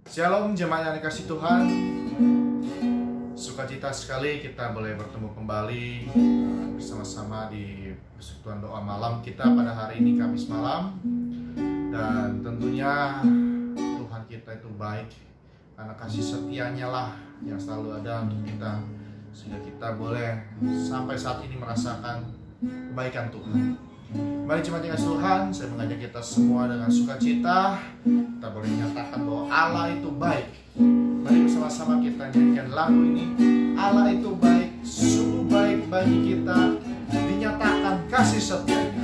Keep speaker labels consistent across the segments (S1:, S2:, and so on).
S1: Shalom jemaat yang dikasih Tuhan. Sukacita sekali kita boleh bertemu kembali bersama-sama di persekutuan doa malam kita pada hari ini, Kamis malam. Dan tentunya Tuhan kita itu baik, karena kasih setianya lah yang selalu ada untuk kita, sehingga kita boleh sampai saat ini merasakan kebaikan Tuhan. Mari jemaat yang dikasih Tuhan, saya mengajak kita semua dengan sukacita kita boleh menyatakan bahwa Allah itu baik. Mari bersama-sama kita nyanyikan lagu ini. Allah itu baik, sungguh baik bagi kita, dinyatakan kasih setianya.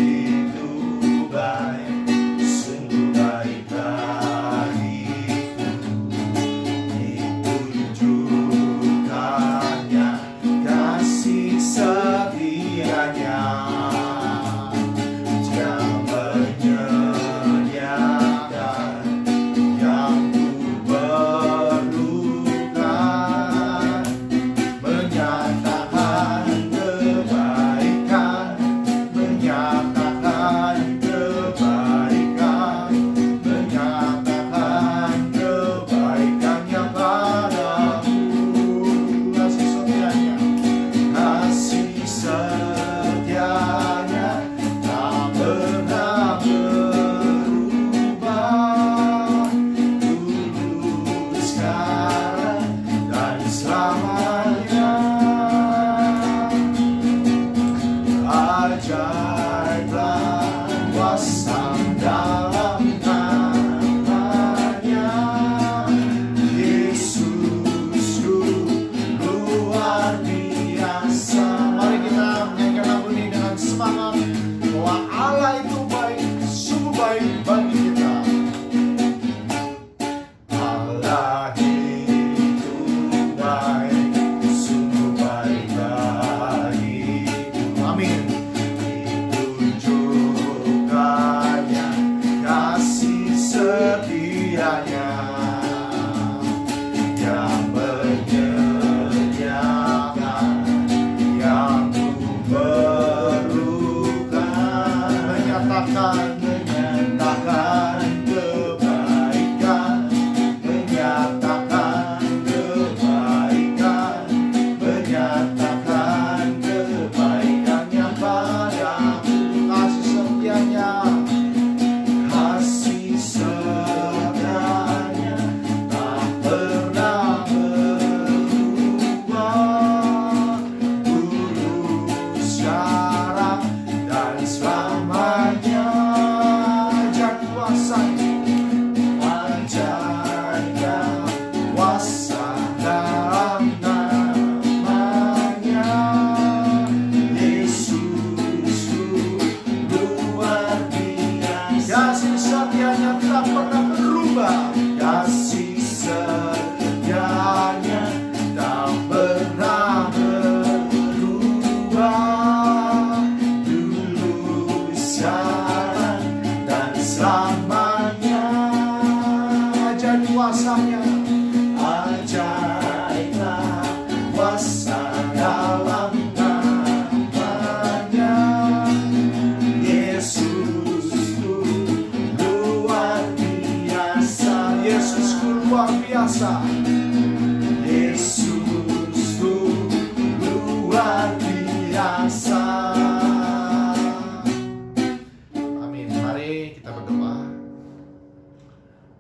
S1: Allah itu baik, sungguh baik bagiku, ditunjukkannya kasih setianya.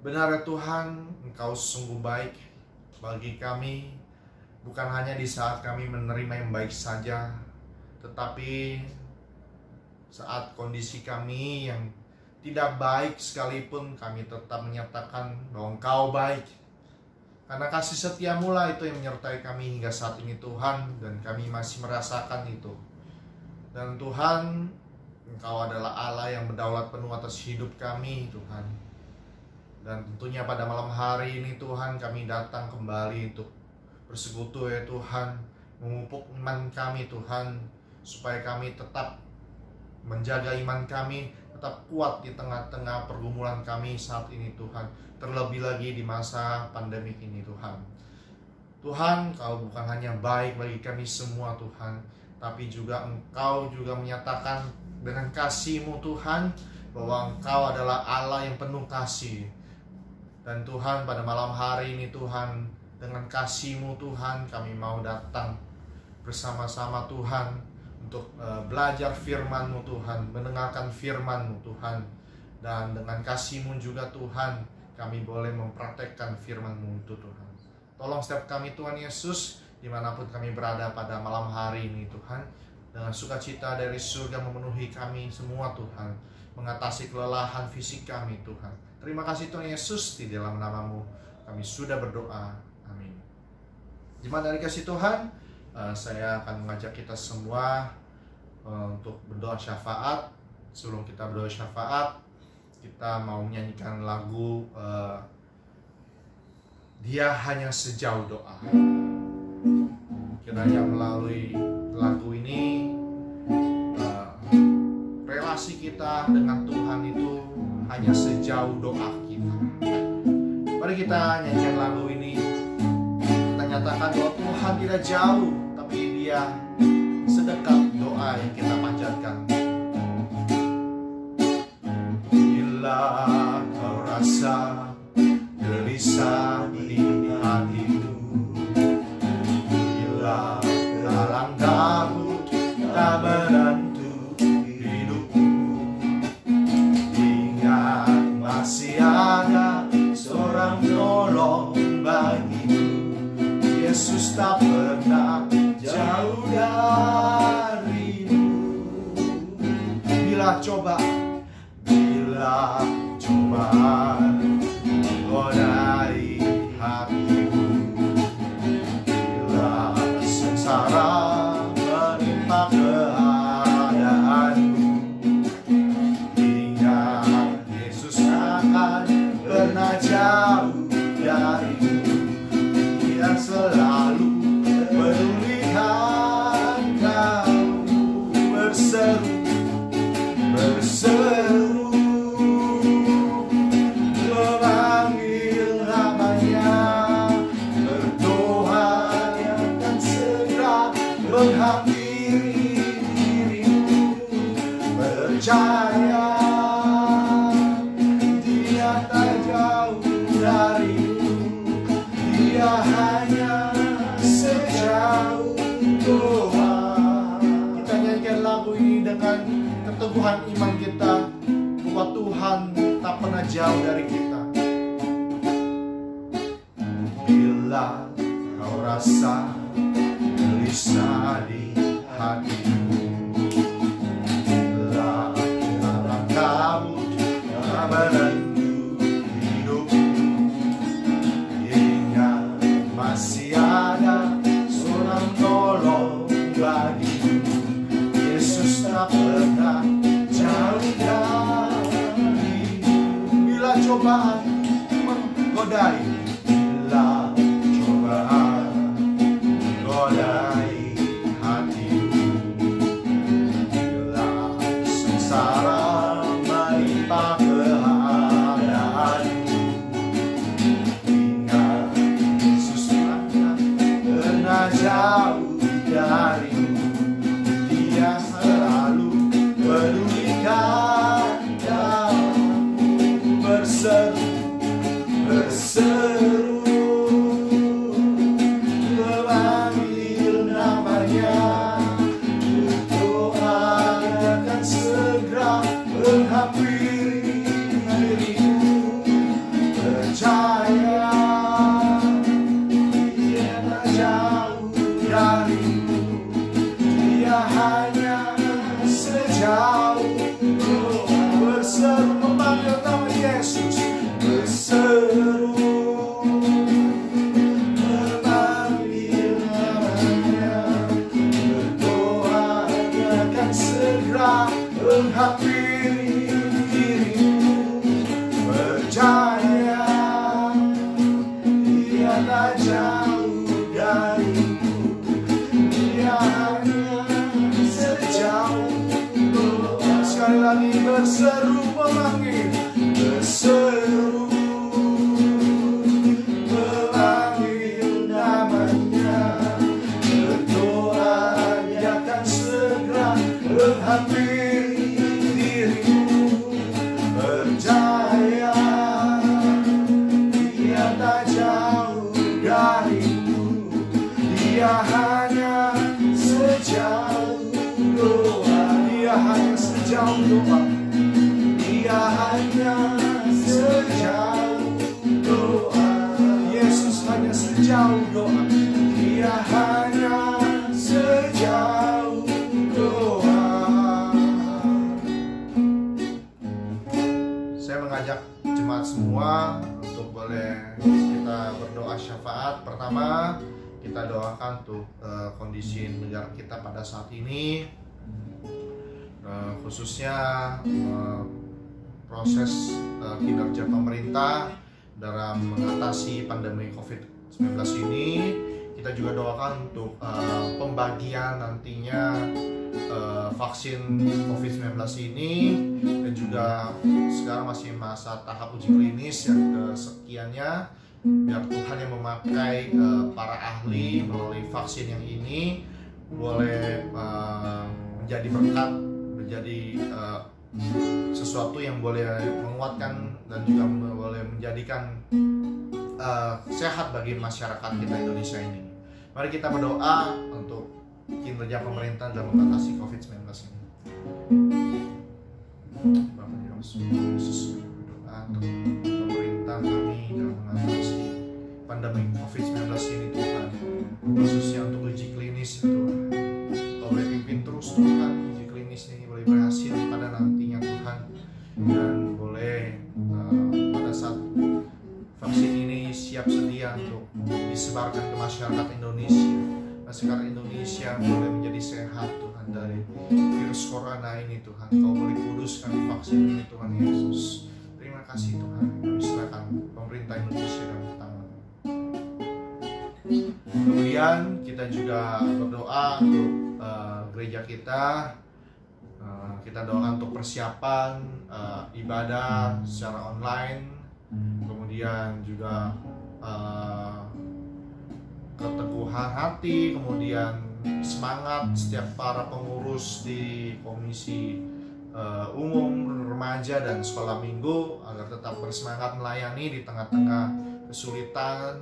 S1: Benar ya Tuhan, Engkau sungguh baik bagi kami, bukan hanya di saat kami menerima yang baik saja, tetapi saat kondisi kami yang tidak baik sekalipun, kami tetap menyatakan bahwa Engkau baik. Karena kasih setiamu lah itu yang menyertai kami hingga saat ini Tuhan, dan kami masih merasakan itu. Dan Tuhan, Engkau adalah Allah yang berdaulat penuh atas hidup kami Tuhan. Dan tentunya pada malam hari ini Tuhan, kami datang kembali untuk bersekutu ya Tuhan, memupuk iman kami Tuhan, supaya kami tetap menjaga iman kami, tetap kuat di tengah-tengah pergumulan kami saat ini Tuhan, terlebih lagi di masa pandemi ini Tuhan. Tuhan, Kau bukan hanya baik bagi kami semua Tuhan, tapi juga Engkau juga menyatakan dengan kasih-Mu Tuhan, bahwa Engkau adalah Allah yang penuh kasih. Dan Tuhan, pada malam hari ini Tuhan, dengan kasih-Mu Tuhan, kami mau datang bersama-sama Tuhan untuk belajar firman-Mu Tuhan, mendengarkan firman-Mu Tuhan. Dan dengan kasih-Mu juga Tuhan, kami boleh mempraktekkan firman-Mu itu Tuhan. Tolong setiap kami Tuhan Yesus, dimanapun kami berada pada malam hari ini Tuhan, dengan sukacita dari surga memenuhi kami semua Tuhan, mengatasi kelelahan fisik kami Tuhan. Terima kasih Tuhan Yesus, di dalam nama-Mu kami sudah berdoa. Amin. Jemaat dari kasih Tuhan, saya akan mengajak kita semua untuk berdoa syafaat. Sebelum kita berdoa syafaat, kita mau menyanyikan lagu Dia Hanya Sejauh Doa. Kiranya melalui lagu ini relasi kita dengan Tuhan itu hanya sejauh doa kita. Mari kita nyanyikan lagu ini. Kita nyatakan bahwa Tuhan tidak jauh, tapi Dia sedekat doa yang kita panjatkan. Bila kau rasa gelisah di hatimu, bila dalam kabut tak menentu hidupmu, ingat masih ada seorang penolong bagimu. Yesus tak pernah jauh darimu. Bila cobaan menggodai hatimu, bila sengsara menimpa keadaanmu, ingat Yesus akan pernah jauh darimu. Dia selalu pedulikan kamu, berseru memanggil namanya, berdoa yang akan segera menghampiri dirimu. Percaya Dia tak jauh darimu, Dia hanya sejauh doa. Kita nyanyikan lagu ini dengan keteguhan iman kita bahwa Tuhan tak pernah jauh dari kita. Bila kau rasa gelisah di hatimu, bila dalam kabut tak menentu hidupmu, ingat masih ada seorang tolong bagimu. Yesus tak pernah jauh darimu. Bila cobaan menggodai, bila cobaan menggodai hatimu, bila sengsara menimpa keadaanmu, ingat Yesus tak pernah jauh darimu. Dia selalu pedulikan kamu, berseru memanggil namanya, berdoa akan segera menghampiri dirimu. Percaya Dia tak jauh darimu, Dia hanya sejauh doa. Berseru memanggil nama Yesus, berseru memanggil namanya, berdoa Dia akan segera menghampiri dirimu. Percaya Dia tak jauh darimu, Dia hanya sejauh doa. Sekali lagi berseru memanggil, berseru memanggil namanya, berdoa Dia akan segera menghampiri sejauh doa, Dia hanya sejauh doa. Saya mengajak jemaat semua untuk boleh kita berdoa syafaat. Pertama, kita doakan untuk kondisi negara kita pada saat ini, khususnya proses kinerja pemerintah dalam mengatasi pandemi COVID-19 ini. Kita juga doakan untuk pembagian nantinya vaksin COVID-19 ini, dan juga sekarang masih masa tahap uji klinis yang kesekiannya. Biar Tuhan yang memakai para ahli melalui vaksin yang ini boleh menjadi berkat, menjadi sesuatu yang boleh menguatkan dan juga boleh menjadikan sehat bagi masyarakat kita Indonesia ini. Mari kita berdoa untuk kinerja pemerintah dalam mengatasi COVID-19 ini. Bapak Yesus, berdoa untuk pemerintah kami dalam mengatasi pandemi COVID-19 ini Tuhan, khususnya untuk uji klinis Tuhan. Kau boleh pimpin terus Tuhan, uji klinis ini boleh berhasil pada nantinya Tuhan, dan boleh pada saat vaksin ini siap sedia untuk disebarkan ke masyarakat Indonesia, masyarakat Indonesia boleh menjadi sehat Tuhan dari virus corona ini Tuhan. Kau boleh kuduskan vaksin ini Tuhan Yesus. Terima kasih Tuhan, kami serahkan pemerintah Indonesia dalam tangan. Kemudian kita juga berdoa untuk gereja kita. Kita doakan untuk persiapan ibadah secara online, kemudian juga keteguhan hati, kemudian semangat setiap para pengurus di komisi umum, remaja, dan sekolah minggu agar tetap bersemangat melayani di tengah-tengah kesulitan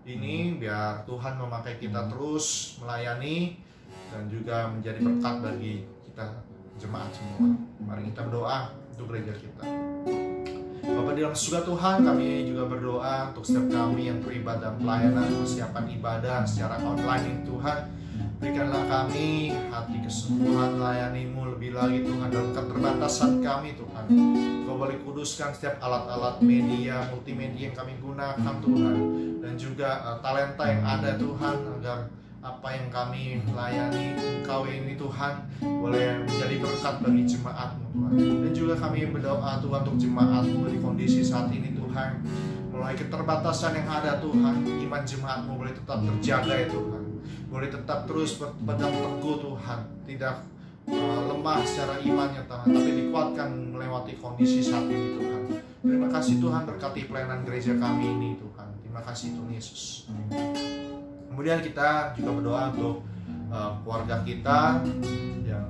S1: ini. Biar Tuhan memakai kita terus melayani dan juga menjadi berkat bagi kita jemaat semua. Mari kita berdoa untuk gereja kita. Bapa di dalam surga Tuhan, kami juga berdoa untuk setiap kami yang terlibat dalam pelayanan persiapan ibadah secara online ini Tuhan. Berikanlah kami hati kesungguhan melayani-Mu lebih lagi Tuhan, dalam keterbatasan kami Tuhan. Kau boleh kuduskan setiap alat-alat media, multimedia yang kami gunakan Tuhan, dan juga talenta yang ada Tuhan, agar apa yang kami layani Engkau ini Tuhan boleh menjadi berkat bagi jemaat-Mu Tuhan. Dan juga kami berdoa Tuhan untuk jemaat-Mu di kondisi saat ini Tuhan, mulai keterbatasan yang ada Tuhan, iman jemaat-Mu boleh tetap terjaga ya Tuhan, boleh tetap terus berpegang teguh Tuhan, tidak lemah secara imannya Tuhan, tapi dikuatkan melewati kondisi saat ini Tuhan. Terima kasih Tuhan, berkati pelayanan gereja kami ini Tuhan. Terima kasih Tuhan Yesus. Kemudian kita juga berdoa untuk keluarga kita yang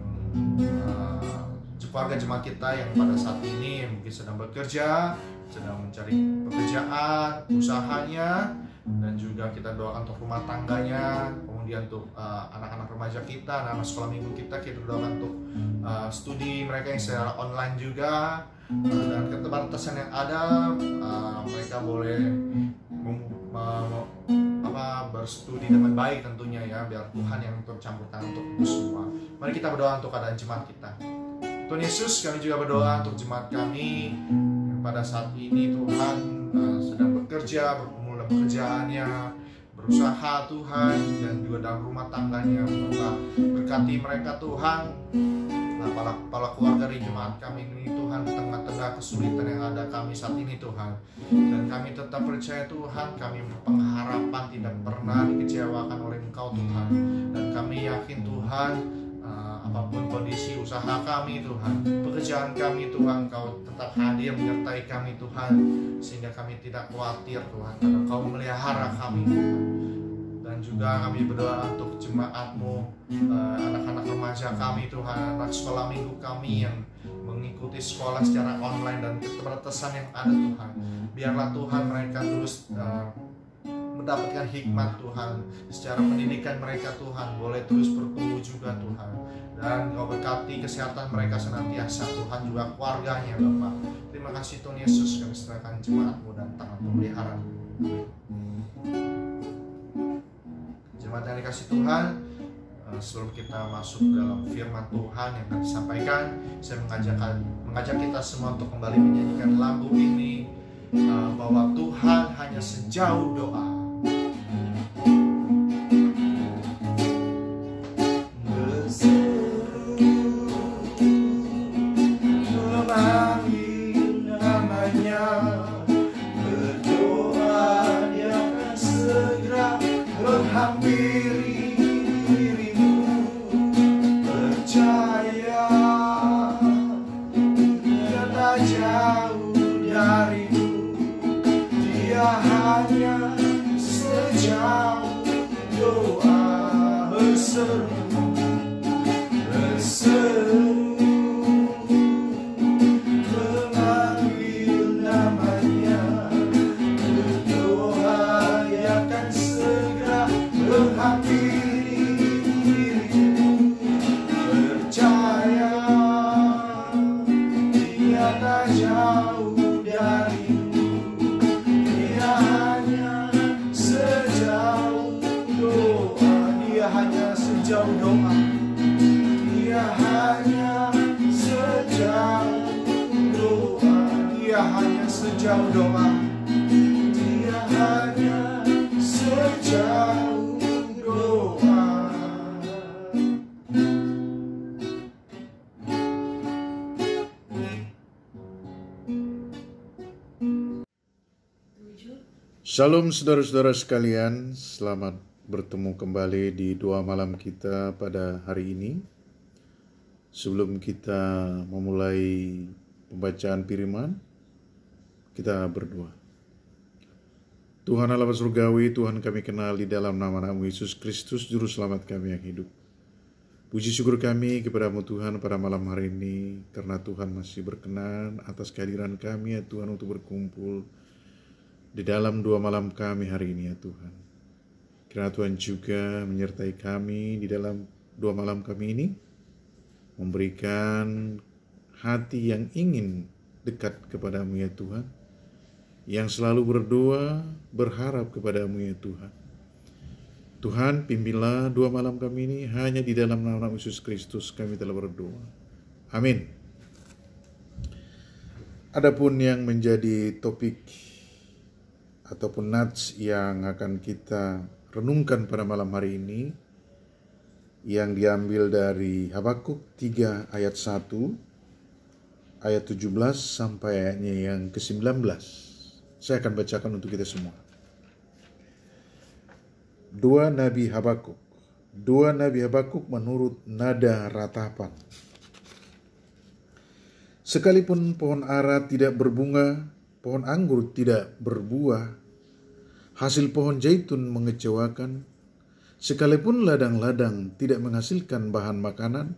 S1: keluarga jemaat kita yang pada saat ini mungkin sedang bekerja, sedang mencari pekerjaan, usahanya, dan juga kita doakan untuk rumah tangganya. Kemudian untuk anak-anak remaja kita, anak-anak sekolah minggu kita doakan untuk studi mereka yang secara online juga, dan keterbatasan yang ada mereka boleh berstudi dengan baik tentunya ya, biar Tuhan yang bercampur tangan untuk itu semua. Mari kita berdoa untuk keadaan jemaat kita. Tuhan Yesus, kami juga berdoa untuk jemaat kami yang pada saat ini Tuhan sedang bekerja, berkumpul dalam pekerjaannya, berusaha Tuhan, dan juga dalam rumah tangganya. Bapak berkati mereka Tuhan, kepala keluarga di jemaat kami ini Tuhan, di tengah-tengah kesulitan yang ada kami saat ini Tuhan. Dan kami tetap percaya Tuhan, kami berpengharapan tidak pernah dikecewakan oleh Engkau Tuhan. Dan kami yakin Tuhan, apapun kondisi usaha kami Tuhan, pekerjaan kami Tuhan, Kau tetap hadir menyertai kami Tuhan, sehingga kami tidak khawatir Tuhan, karena Kau memelihara kami Tuhan. Dan juga kami berdoa untuk jemaat-Mu, anak-anak remaja kami Tuhan, anak sekolah minggu kami yang mengikuti sekolah secara online dan keterbatasan yang ada Tuhan. Biarlah Tuhan mereka terus mendapatkan hikmat Tuhan, secara pendidikan mereka Tuhan boleh terus bertumbuh juga Tuhan. Dan Kau berkati kesehatan mereka senantiasa Tuhan, juga keluarganya Bapak. Terima kasih Tuhan Yesus, kami serahkan jemaat-Mu dan tangan pemeliharaan. Jemaat yang dikasih Tuhan, sebelum kita masuk dalam firman Tuhan yang akan disampaikan, saya mengajak kita semua untuk kembali menyanyikan lagu ini, bahwa Tuhan hanya sejauh doa.
S2: Shalom saudara-saudara sekalian, selamat bertemu kembali di doa malam kita pada hari ini. Sebelum kita memulai pembacaan firman, kita berdoa. Tuhan Allah surgawi, Tuhan kami kenal di dalam nama-Mu Yesus Kristus, Juru Selamat kami yang hidup. Puji syukur kami kepadamu Tuhan pada malam hari ini, karena Tuhan masih berkenan atas kehadiran kami ya Tuhan untuk berkumpul di dalam doa malam kami hari ini ya Tuhan. Kiranya Tuhan juga menyertai kami di dalam doa malam kami ini, memberikan hati yang ingin dekat kepadamu ya Tuhan, yang selalu berdoa, berharap kepadamu ya Tuhan. Tuhan, pimpinlah doa malam kami ini, hanya di dalam nama Yesus Kristus kami telah berdoa. Amin. Adapun yang menjadi topik ataupun nats yang akan kita renungkan pada malam hari ini, yang diambil dari Habakuk 3 ayat 1, ayat 17 sampai ayatnya yang ke-19. Saya akan bacakan untuk kita semua. Doa Nabi Habakuk. Doa Nabi Habakuk menurut nada ratapan. Sekalipun pohon ara tidak berbunga, pohon anggur tidak berbuah, hasil pohon zaitun mengecewakan, sekalipun ladang-ladang tidak menghasilkan bahan makanan,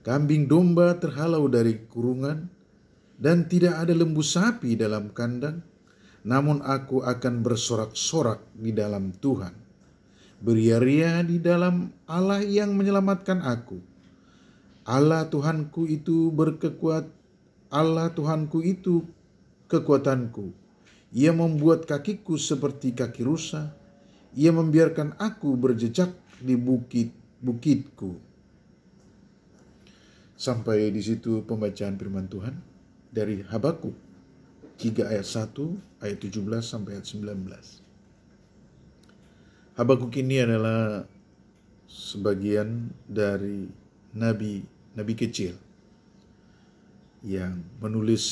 S2: kambing domba terhalau dari kurungan, dan tidak ada lembu sapi dalam kandang, namun aku akan bersorak-sorak di dalam Tuhan, beria-ria di dalam Allah yang menyelamatkan aku. Allah Tuhanku itu Allah Tuhanku itu kekuatanku. Ia membuat kakiku seperti kaki rusa. Ia membiarkan aku berjejak di bukit-bukitku. Sampai di situ pembacaan firman Tuhan dari Habakuk 3 ayat 1, ayat 17 sampai ayat 19. Habakuk ini adalah sebagian dari nabi kecil yang menulis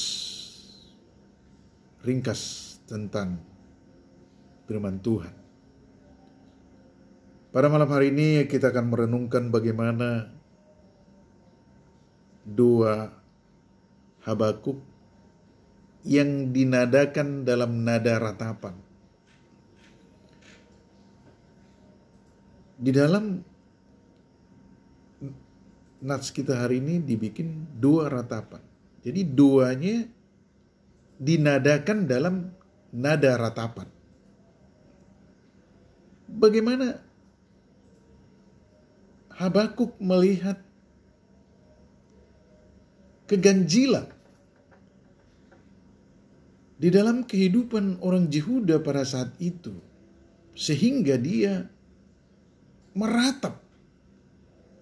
S2: ringkas tentang firman Tuhan. Pada malam hari ini kita akan merenungkan bagaimana doa Habakuk yang dinadakan dalam nada ratapan. Di dalam nats kita hari ini dibikin doa ratapan. Jadi doanya dinadakan dalam nada ratapan. Bagaimana Habakuk melihat keganjilan di dalam kehidupan orang Yehuda pada saat itu, sehingga dia meratap,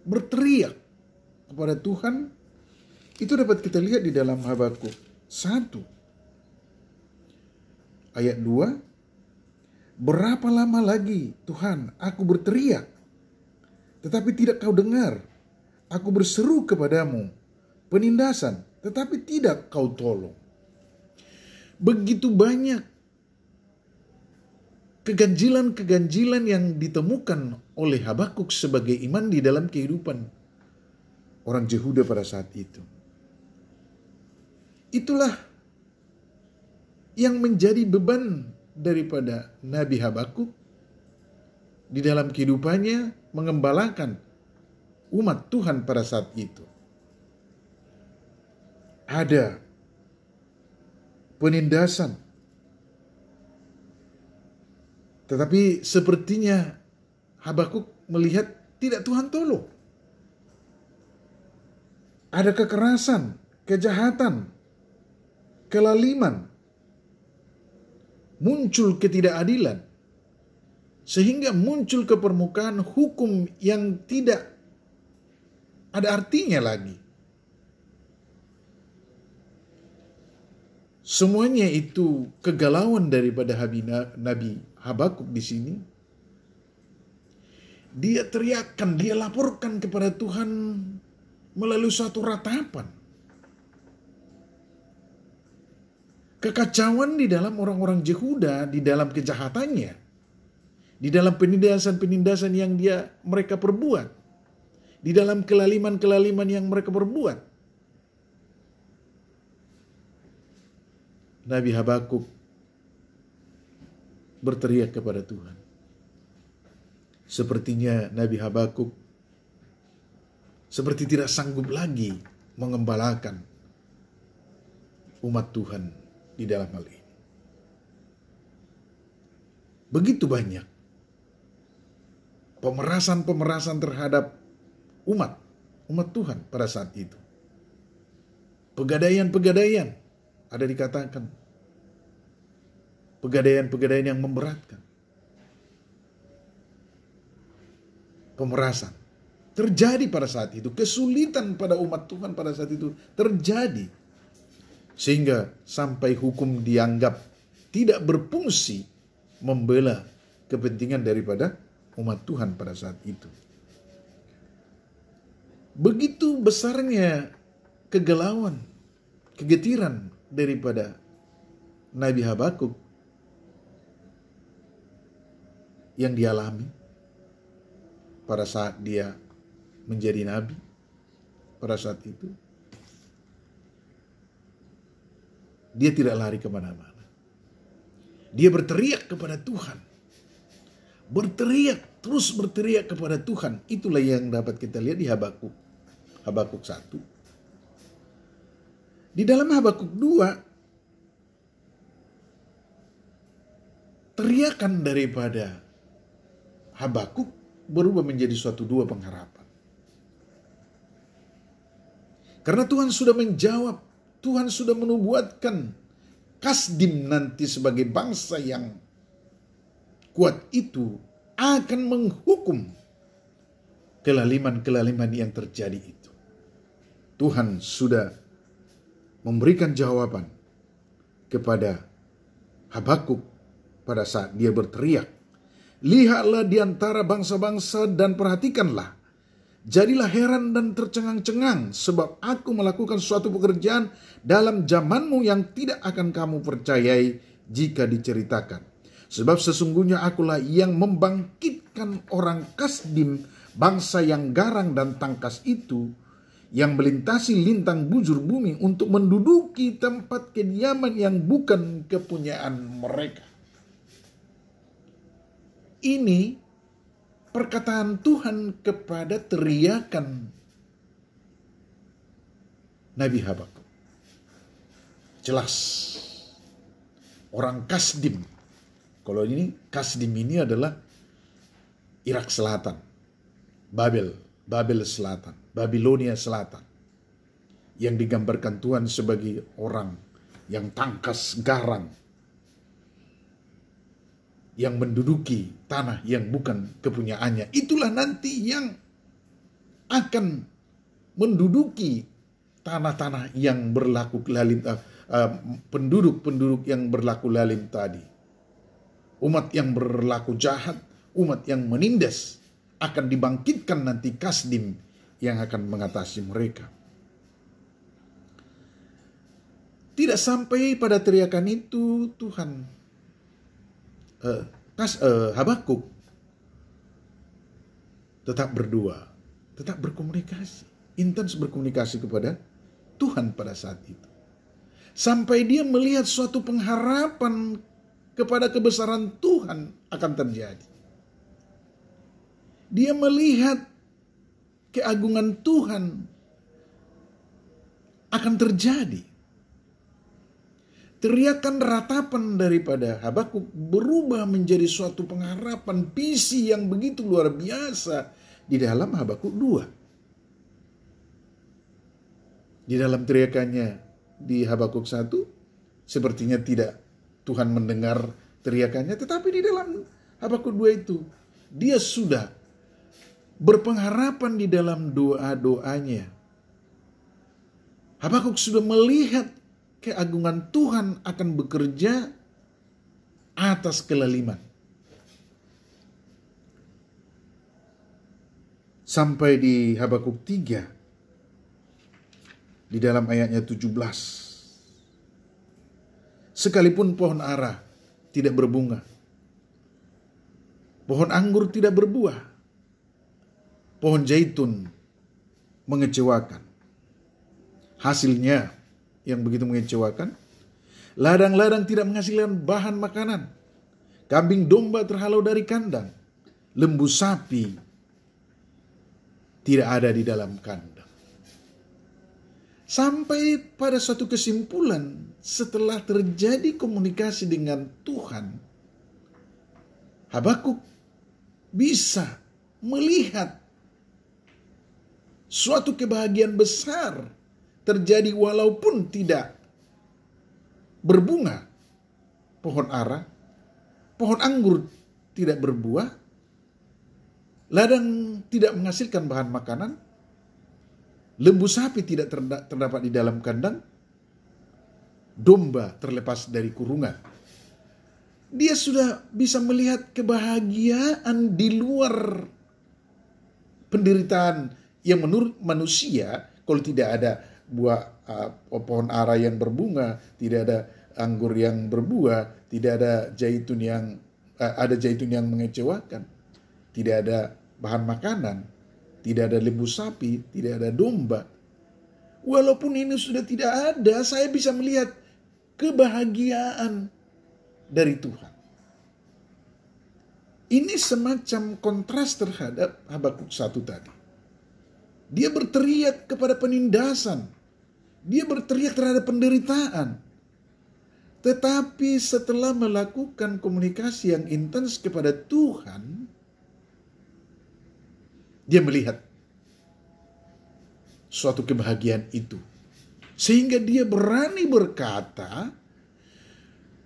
S2: berteriak kepada Tuhan, itu dapat kita lihat di dalam Habakuk 1 ayat 2. Berapa lama lagi Tuhan aku berteriak, tetapi tidak kau dengar. Aku berseru kepadamu penindasan, tetapi tidak kau tolong. Begitu banyak keganjilan-keganjilan yang ditemukan oleh Habakuk sebagai iman di dalam kehidupan orang Yehuda pada saat itu. Itulah yang menjadi beban daripada Nabi Habakuk di dalam kehidupannya mengembalakan umat Tuhan pada saat itu. Ada penindasan, tetapi sepertinya Habakuk melihat tidak Tuhan tolong. Ada kekerasan, kejahatan, kelaliman, muncul ketidakadilan, sehingga muncul ke permukaan hukum yang tidak ada artinya lagi. Semuanya itu kegalauan daripada Nabi Habakuk di sini. Dia teriakkan, dia laporkan kepada Tuhan melalui suatu ratapan. Kekacauan di dalam orang-orang Yehuda, di dalam kejahatannya, di dalam penindasan-penindasan yang mereka perbuat, di dalam kelaliman-kelaliman yang mereka perbuat. Nabi Habakuk berteriak kepada Tuhan. Sepertinya Nabi Habakuk seperti tidak sanggup lagi mengembalakan umat Tuhan di dalam hal ini. Begitu banyak pemerasan-pemerasan terhadap umat Tuhan pada saat itu. Pegadaian-pegadaian ada dikatakan. Pegadaian-pegadaian yang memberatkan. Pemerasan terjadi pada saat itu. Kesulitan pada umat Tuhan pada saat itu terjadi. Sehingga sampai hukum dianggap tidak berfungsi membela kepentingan daripada umat Tuhan pada saat itu. Begitu besarnya kegalauan, kegetiran daripada Nabi Habakuk yang dialami pada saat dia menjadi nabi pada saat itu. Dia tidak lari kemana-mana. Dia berteriak kepada Tuhan. Terus berteriak kepada Tuhan. Itulah yang dapat kita lihat di Habakuk 1. Di dalam Habakuk 2, teriakan daripada Habakuk berubah menjadi suatu dua pengharapan. Karena Tuhan sudah menjawab, Tuhan sudah menubuatkan Kasdim nanti sebagai bangsa yang kuat itu akan menghukum kelaliman-kelaliman yang terjadi itu. Tuhan sudah memberikan jawaban kepada Habakuk pada saat dia berteriak, "Lihatlah di antara bangsa-bangsa dan perhatikanlah. Jadilah heran dan tercengang-cengang sebab aku melakukan suatu pekerjaan dalam zamanmu yang tidak akan kamu percayai jika diceritakan. Sebab sesungguhnya akulah yang membangkitkan orang Kasdim, bangsa yang garang dan tangkas itu, yang melintasi lintang bujur bumi untuk menduduki tempat kediaman yang bukan kepunyaan mereka." Ini perkataan Tuhan kepada teriakan Nabi Habakuk. Jelas orang Kasdim. Kalau ini Kasdim ini adalah Irak Selatan, Babel Selatan, Babilonia Selatan, yang digambarkan Tuhan sebagai orang yang tangkas garang. yang menduduki tanah yang bukan kepunyaannya. Itulah nanti yang akan menduduki tanah-tanah yang berlaku lalim, penduduk-penduduk yang berlaku lalim tadi. Umat yang berlaku jahat, umat yang menindas, akan dibangkitkan nanti Kasdim yang akan mengatasi mereka. Tidak sampai pada teriakan itu Tuhan Habakuk tetap berdua, tetap berkomunikasi, intens berkomunikasi kepada Tuhan pada saat itu. Sampai dia melihat suatu pengharapan kepada kebesaran Tuhan akan terjadi. Dia melihat keagungan Tuhan akan terjadi. Teriakan ratapan daripada Habakuk berubah menjadi suatu pengharapan, visi yang begitu luar biasa di dalam Habakuk 2. Di dalam teriakannya di Habakuk 1, sepertinya tidak Tuhan mendengar teriakannya, tetapi di dalam Habakuk 2 itu, dia sudah berpengharapan di dalam doa-doanya. Habakuk sudah melihat keagungan Tuhan akan bekerja atas kelaliman. Sampai di Habakuk 3, di dalam ayatnya 17. Sekalipun pohon ara tidak berbunga, pohon anggur tidak berbuah, pohon zaitun mengecewakan. Hasilnya yang begitu mengecewakan, ladang-ladang tidak menghasilkan bahan makanan, kambing domba terhalau dari kandang, lembu sapi tidak ada di dalam kandang. Sampai pada suatu kesimpulan setelah terjadi komunikasi dengan Tuhan, Habakuk bisa melihat suatu kebahagiaan besar terjadi walaupun tidak berbunga pohon ara, pohon anggur tidak berbuah, ladang tidak menghasilkan bahan makanan, lembu sapi tidak terdapat di dalam kandang, domba terlepas dari kurungan. Dia sudah bisa melihat kebahagiaan di luar penderitaan yang menurut manusia, kalau tidak ada buah pohon ara yang berbunga, tidak ada anggur yang berbuah, tidak ada zaitun yang mengecewakan, tidak ada bahan makanan, tidak ada lembu sapi, tidak ada domba. Walaupun ini sudah tidak ada, saya bisa melihat kebahagiaan dari Tuhan. Ini semacam kontras terhadap Habakuk 1 tadi. Dia berteriak kepada penindasan. Dia berteriak terhadap penderitaan. Tetapi setelah melakukan komunikasi yang intens kepada Tuhan, dia melihat suatu kebahagiaan itu. Sehingga dia berani berkata,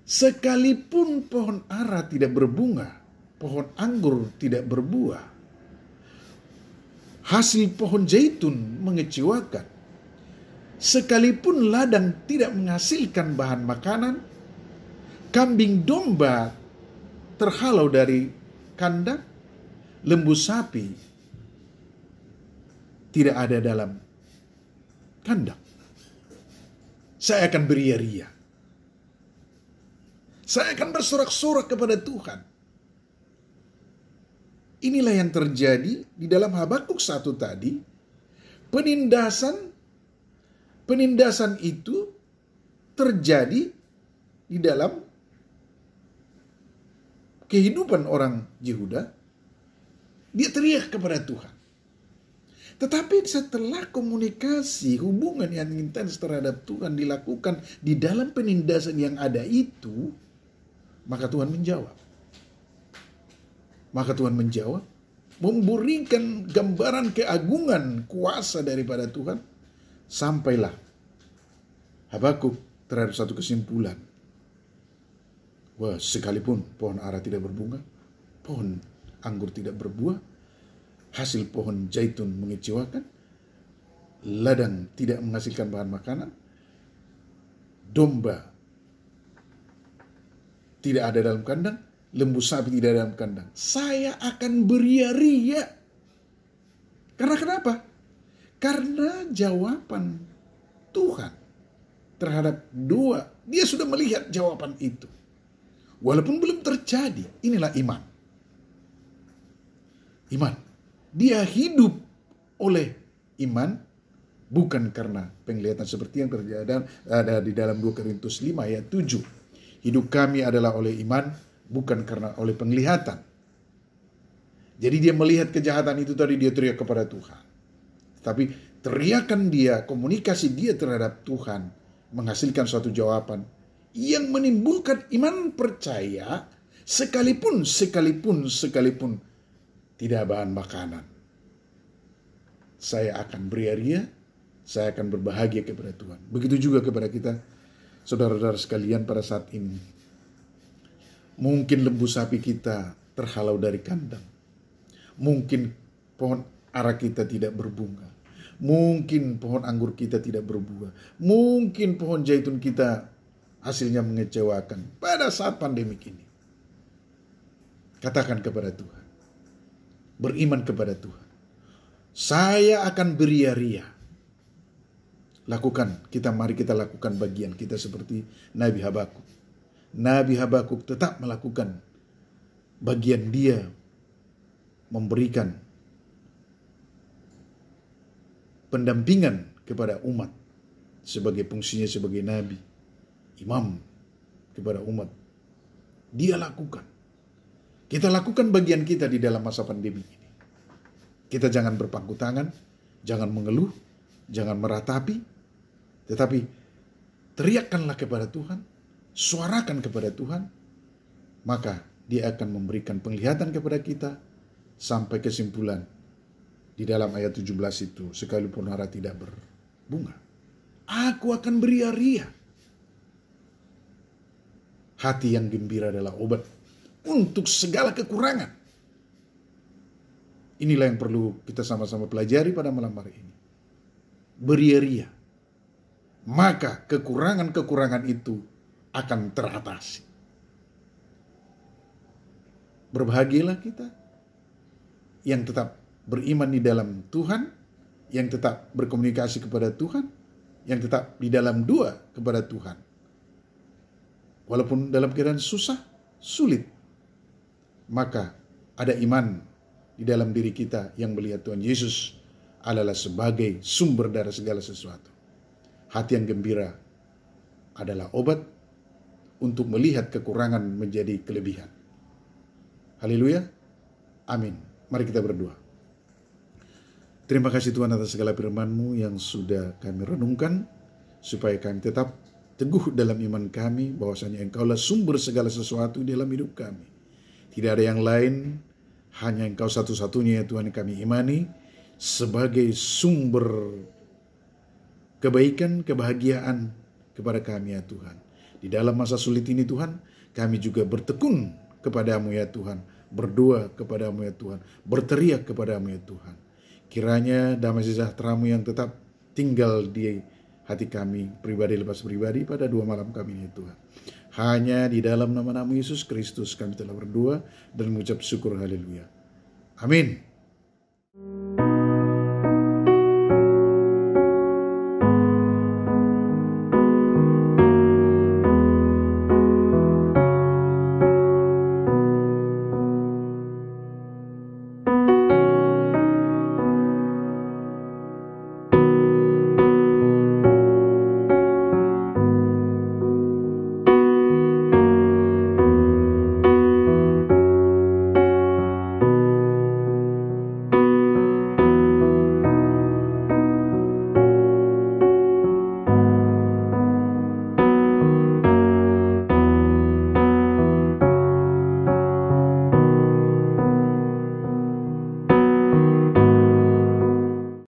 S2: sekalipun pohon ara tidak berbunga, pohon anggur tidak berbuah, hasil pohon zaitun mengecewakan, sekalipun ladang tidak menghasilkan bahan makanan, kambing domba terhalau dari kandang, lembu sapi tidak ada dalam kandang, saya akan beria-ria. Saya akan bersorak-sorak kepada Tuhan. Inilah yang terjadi di dalam Habakuk 1 tadi. Penindasan itu terjadi di dalam kehidupan orang Yehuda. Dia teriak kepada Tuhan. Tetapi setelah komunikasi, hubungan yang intens terhadap Tuhan dilakukan di dalam penindasan yang ada itu, maka Tuhan menjawab. Maka Tuhan menjawab, memberikan gambaran keagungan kuasa daripada Tuhan. Sampailah Habakuk terhadap satu kesimpulan. Wah, sekalipun pohon ara tidak berbunga, pohon anggur tidak berbuah, hasil pohon zaitun mengecewakan, ladang tidak menghasilkan bahan makanan, domba tidak ada dalam kandang, lembu sapi tidak ada dalam kandang, saya akan beria-ria. Karena kenapa? Karena jawaban Tuhan terhadap doa, dia sudah melihat jawaban itu. Walaupun belum terjadi, inilah iman. Iman. Dia hidup oleh iman, bukan karena penglihatan seperti yang terjadi ada di dalam 2 Korintus 5 ayat 7. Hidup kami adalah oleh iman, bukan karena oleh penglihatan. Jadi dia melihat kejahatan itu tadi, dia teriak kepada Tuhan. Tapi teriakan dia, komunikasi dia terhadap Tuhan menghasilkan suatu jawaban yang menimbulkan iman percaya sekalipun tidak bahan makanan. Saya akan beria-ria, saya akan berbahagia kepada Tuhan. Begitu juga kepada kita, saudara-saudara sekalian, pada saat ini. Mungkin lembu sapi kita terhalau dari kandang. Mungkin pohon ara kita tidak berbunga. Mungkin pohon anggur kita tidak berbuah. Mungkin pohon zaitun kita hasilnya mengecewakan pada saat pandemik ini. Katakan kepada Tuhan. Beriman kepada Tuhan. Saya akan beria-ria. Mari kita lakukan bagian kita seperti Nabi Habakuk. Nabi Habakuk tetap melakukan bagian dia, memberikan pendampingan kepada umat sebagai fungsinya sebagai nabi, imam kepada umat. Dia lakukan. Kita lakukan bagian kita di dalam masa pandemi ini. Kita jangan berpangku tangan, jangan mengeluh, jangan meratapi, tetapi teriakkanlah kepada Tuhan, suarakan kepada Tuhan, maka Dia akan memberikan penglihatan kepada kita sampai kesimpulan di dalam ayat 17 itu, sekalipun ara tidak berbunga, aku akan beria-ria. Hati yang gembira adalah obat untuk segala kekurangan. Inilah yang perlu kita sama-sama pelajari pada malam hari ini. Beria-ria. Maka kekurangan-kekurangan itu akan teratasi. Berbahagialah kita yang tetap beriman di dalam Tuhan, yang tetap berkomunikasi kepada Tuhan, yang tetap di dalam doa kepada Tuhan. Walaupun dalam keadaan susah, sulit, maka ada iman di dalam diri kita yang melihat Tuhan Yesus adalah sebagai sumber dari segala sesuatu. Hati yang gembira adalah obat untuk melihat kekurangan menjadi kelebihan. Haleluya. Amin. Mari kita berdoa. Terima kasih Tuhan atas segala firman-Mu yang sudah kami renungkan, supaya kami tetap teguh dalam iman kami, bahwasanya Engkaulah sumber segala sesuatu dalam hidup kami. Tidak ada yang lain, hanya Engkau satu-satunya ya Tuhan yang kami imani, sebagai sumber kebaikan, kebahagiaan kepada kami ya Tuhan. Di dalam masa sulit ini Tuhan, kami juga bertekun kepadamu ya Tuhan, berdoa kepadamu ya Tuhan, berteriak kepadamu ya Tuhan. Kiranya damai sejahtera-Mu yang tetap tinggal di hati kami, pribadi lepas pribadi, pada 2 malam kami ini Tuhan. Hanya di dalam nama-Mu Yesus Kristus kami telah berdoa dan mengucap syukur, haleluya. Amin.